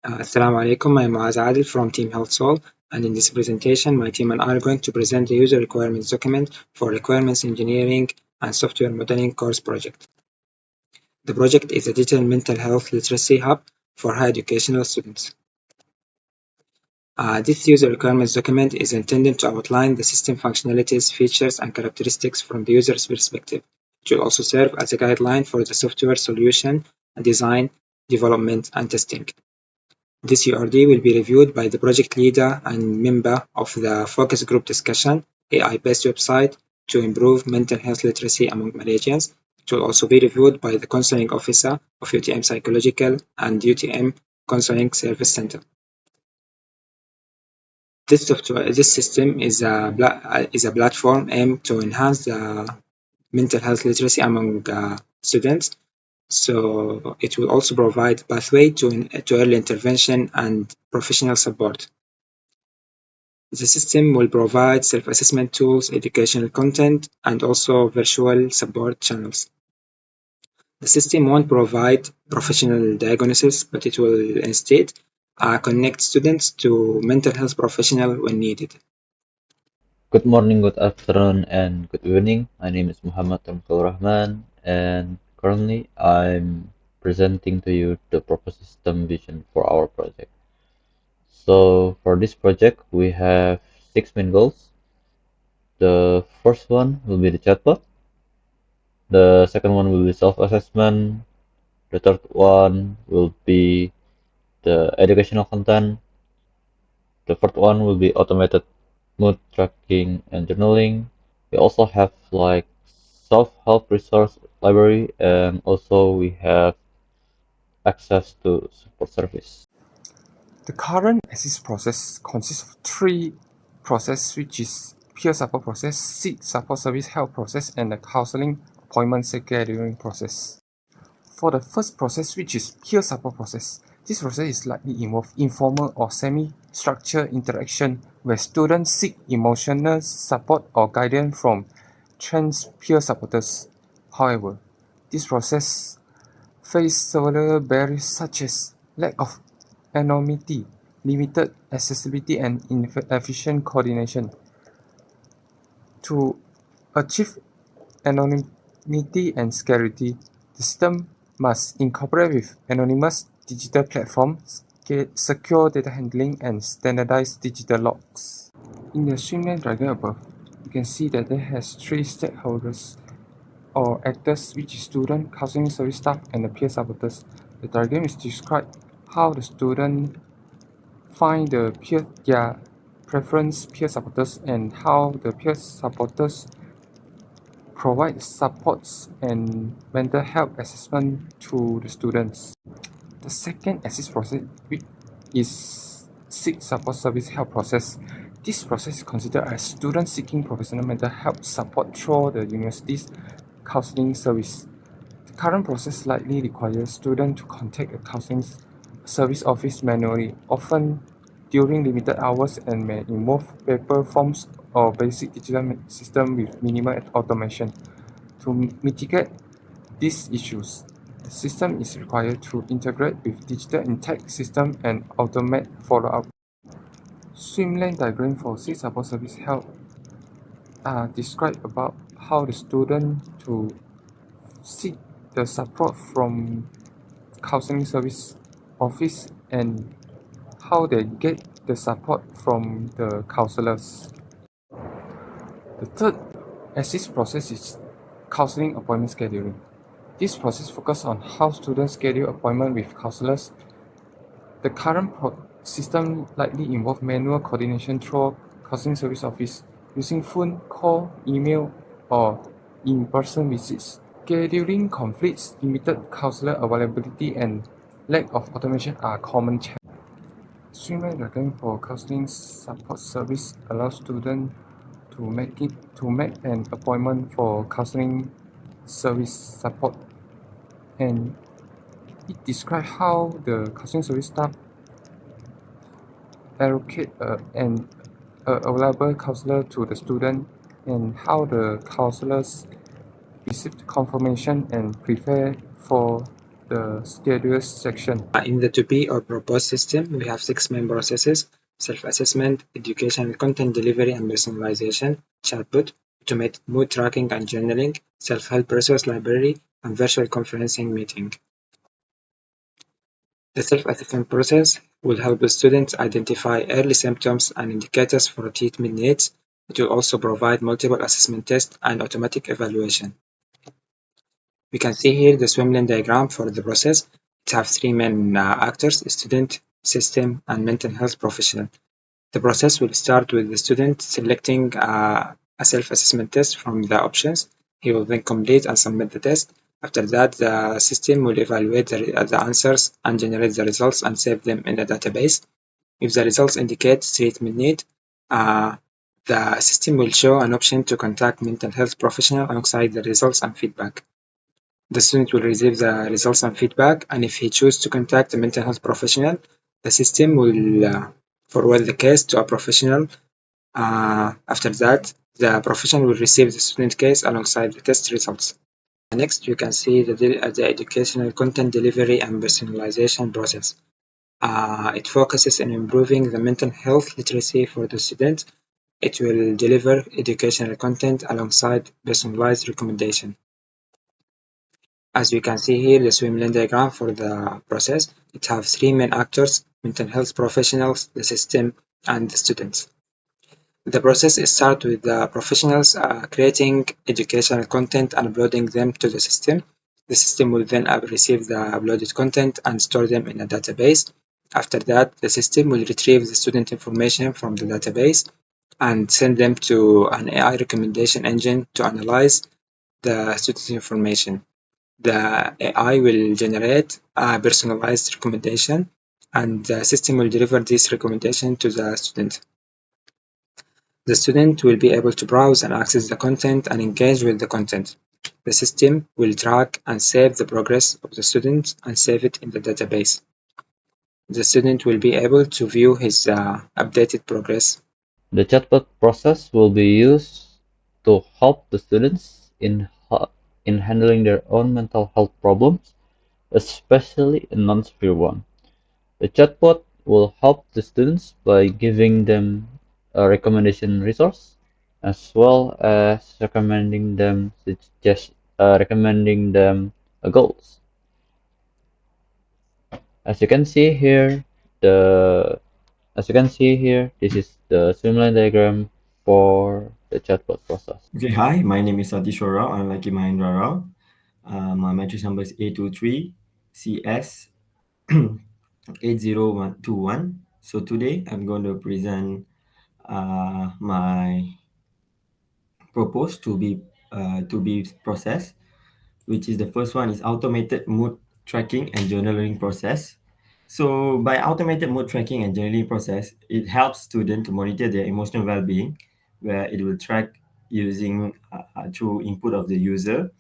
Assalamu alaikum, I'm Muaz Adil from Team HealthSoul, and in this presentation, my team and I are going to present the user requirements document for requirements engineering and software modeling course project. The project is a digital mental health literacy hub for higher educational students. This user requirements document is intended to outline the system functionalities, features, and characteristics from the user's perspective. It will also serve as a guideline for the software solution design, development, and testing. This URD will be reviewed by the project leader and member of the focus group discussion, AI-based website to improve mental health literacy among Malaysians. It will also be reviewed by the counseling officer of UTM Psychological and UTM Counseling Service Center. This system is a platform aimed to enhance the mental health literacy among students. So it will also provide pathway to early intervention and professional support. The system will provide self-assessment tools, educational content, and also virtual support channels. The system won't provide professional diagnosis, but it will instead connect students to mental health professionals when needed. Good morning, good afternoon, and good evening. My name is Muhammad Ramsul Rahman, and currently I'm presenting to you the proposed system vision for our project. So, for this project, we have six main goals. The first one will be the chatbot, the second one will be self assessment, the third one will be the educational content, the fourth one will be automated mood tracking and journaling. We also have like self-help resource library, and also we have access to support service. The current assist process consists of three processes, which is peer support process, seek support service help process, and the counseling appointment scheduling process. For the first process, which is peer support process, this process is likely involve informal or semi-structured interaction where students seek emotional support or guidance from trained peer supporters. However, this process faces several barriers such as lack of anonymity, limited accessibility, and inefficient coordination. To achieve anonymity and security, the system must incorporate with anonymous digital platforms, secure data handling, and standardized digital logs. In the streamline diagram above, you can see that there has three stakeholders or actors, which is student, counseling service staff, and the peer supporters. The diagram is describe how the student find their preference peer supporters and how the peer supporters provide supports and mental health assessment to the students. The second assist process is seek support service help process. This process is considered as students seeking professional mental health support through the university's counseling service. The current process likely requires students to contact a counseling service office manually, often during limited hours, and may involve paper forms or basic digital system with minimal automation. To mitigate these issues, the system is required to integrate with digital intake system and automate follow-up. Streamline diagram for seek support service help describe about how the student to seek the support from counseling service office and how they get the support from the counselors. The third assist process is counseling appointment scheduling. This process focuses on how students schedule appointment with counselors. The current system likely involves manual coordination through counseling service office using phone, call, email, or in-person visits. Scheduling conflicts, limited counselor availability, and lack of automation are common challenges. Streamline diagram for counseling support service allows students to make an appointment for counseling service support, and it describes how the counseling service staff allocate an available counselor to the student and how the counselors receive confirmation and prepare for the schedules section. In the to be or proposed system, we have six main processes: self-assessment, educational content delivery and personalization, chatbot, automated mood tracking and journaling, self-help resource library, and virtual conferencing meeting. The self-assessment process will help the students identify early symptoms and indicators for treatment needs. It will also provide multiple assessment tests and automatic evaluation. We can see here the swimlane diagram for the process. It has three main actors: student, system, and mental health professional. The process will start with the student selecting a self-assessment test from the options. He will then complete and submit the test. After that, the system will evaluate the answers and generate the results and save them in a database. If the results indicate treatment need, uh, the system will show an option to contact mental health professional alongside the results and feedback. The student will receive the results and feedback, and if he chooses to contact a mental health professional, the system will forward the case to a professional. After that, the professional will receive the student case alongside the test results. Next, you can see the educational content delivery and personalization process. It focuses on improving the mental health literacy for the student. It will deliver educational content alongside personalized recommendation. As we can see here, the swim lane diagram for the process, it has three main actors: mental health professionals, the system, and the students. The process starts with the professionals creating educational content and uploading them to the system. The system will then receive the uploaded content and store them in a database. After that, the system will retrieve the student information from the database and send them to an AI recommendation engine to analyze the student information. The AI will generate a personalized recommendation, and the system will deliver this recommendation to the student. The student will be able to browse and access the content and engage with the content. The system will track and save the progress of the student and save it in the database. The student will be able to view his updated progress. The chatbot process will be used to help the students in handling their own mental health problems, especially a non-severe one. The chatbot will help the students by giving them a recommendation resource as well as recommending them goals. As you can see here, the as you can see here, this is the streamline diagram for the chatbot process. Okay, hi, my name is Satish Rao. I'm Lucky Mahendra Rao. My matrix number is A23CS 80121. So today I'm going to present my proposed to be process, which is the first one is automated mood tracking and journaling process. So by automated mood tracking and journaling process, it helps students to monitor their emotional well-being, where it will track using through input of the user,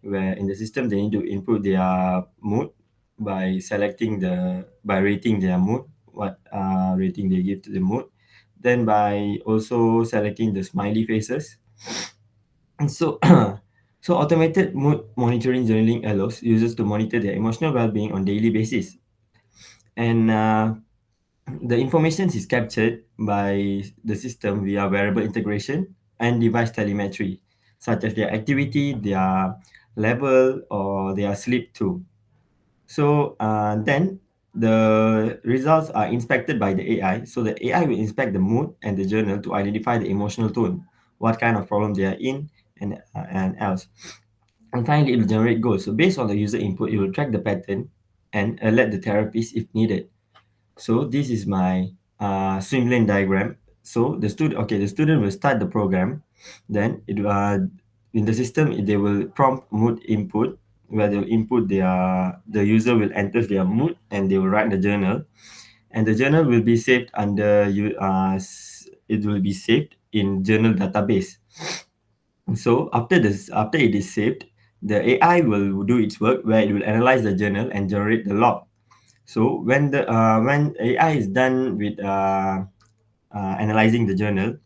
where in the system they need to input their mood by rating their mood, what rating they give to the mood, then by also selecting the smiley faces. And so so automated mood monitoring journaling allows users to monitor their emotional well-being on daily basis, and the information is captured by the system via wearable integration and device telemetry, such as their activity, their level, or their sleep too. So then the results are inspected by the AI. So the AI will inspect the mood and the journal to identify the emotional tone, what kind of problem they are in, and else. And finally, it will generate goals. So based on the user input, it will track the pattern and alert the therapist if needed. So this is my swim lane diagram. So the student will start the program. Then in the system they will prompt mood input, where they'll input the user will enter their mood and they will write the journal, and the journal will be saved under it will be saved in journal database. So after it is saved, the AI will do its work, where it will analyze the journal and generate the log. So when AI is done with analyzing the journal,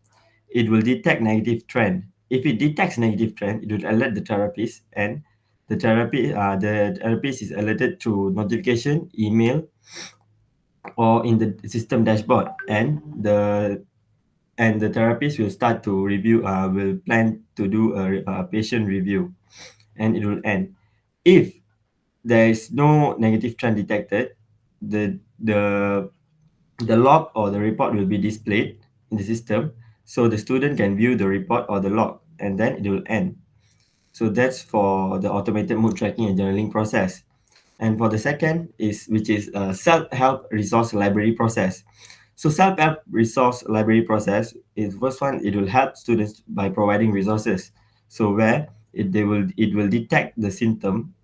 it will detect negative trend. If it detects negative trend, it will alert the therapist, and the therapist is alerted through notification, email, or in the system dashboard, and the therapist will start to review, will plan to do a patient review, and it will end. If there is no negative trend detected, the the the log or the report will be displayed in the system, so the student can view the report or the log, and then it will end. So that's for the automated mood tracking and journaling process. And for the second is which is a self-help resource library process. So self-help resource library process is first one, it will help students by providing resources. So where it will detect the symptom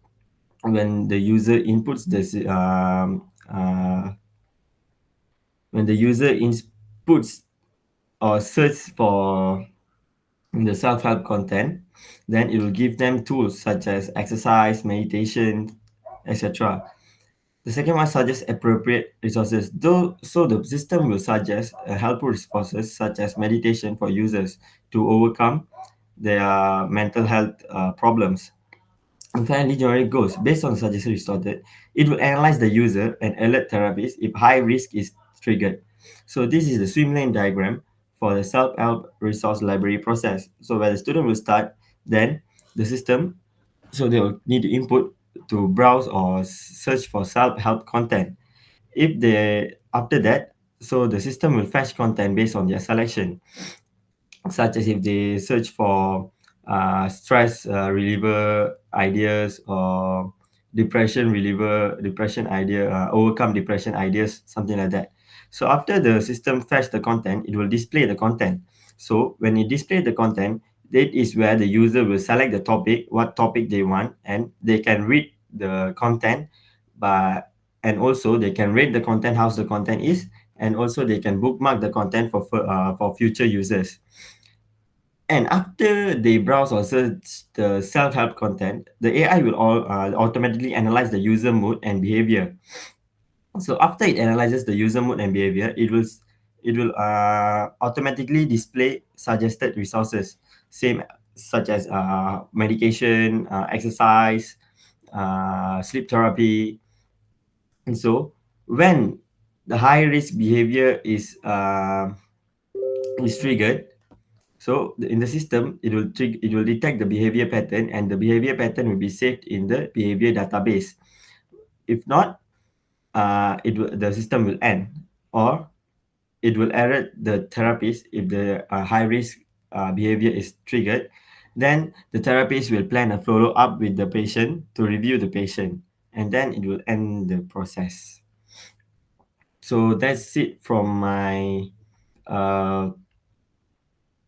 when the user inputs when the user inputs or search for the self-help content, then it will give them tools such as exercise, meditation, etc. The second one suggests appropriate resources. Though, so the system will suggest helpful resources such as meditation for users to overcome their mental health problems. And finally, generic goals. Based on the suggested restored, it will analyze the user and alert therapists if high risk is triggered. So this is the swim lane diagram for the self-help resource library process. So where the student will start, then the system, so they will need to input to browse or search for self-help content. If they after that, so the system will fetch content based on their selection, such as if they search for stress reliever ideas or depression idea, overcome depression ideas, something like that. So after the system fetch the content, it will display the content. So when it display the content, that is where the user will select the topic, what topic they want, and they can read the content, but and also they can rate the content, how the content is, and also they can bookmark the content for future users. And after they browse or search the self-help content, the AI will automatically analyze the user mood and behavior. So after it analyzes the user mood and behavior, it will automatically display suggested resources, same such as medication, exercise, sleep therapy. And so when the high risk behavior is triggered, so in the system, it will detect the behavior pattern, and the behavior pattern will be saved in the behavior database. If not, the system will end, or it will alert the therapist if the high risk behavior is triggered. Then the therapist will plan a follow up with the patient to review the patient, and then it will end the process. So that's it from my uh,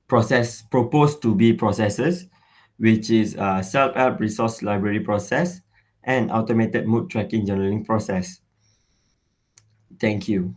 process proposed to be processes, which is a self-help resource library process and automated mood tracking journaling process. Thank you.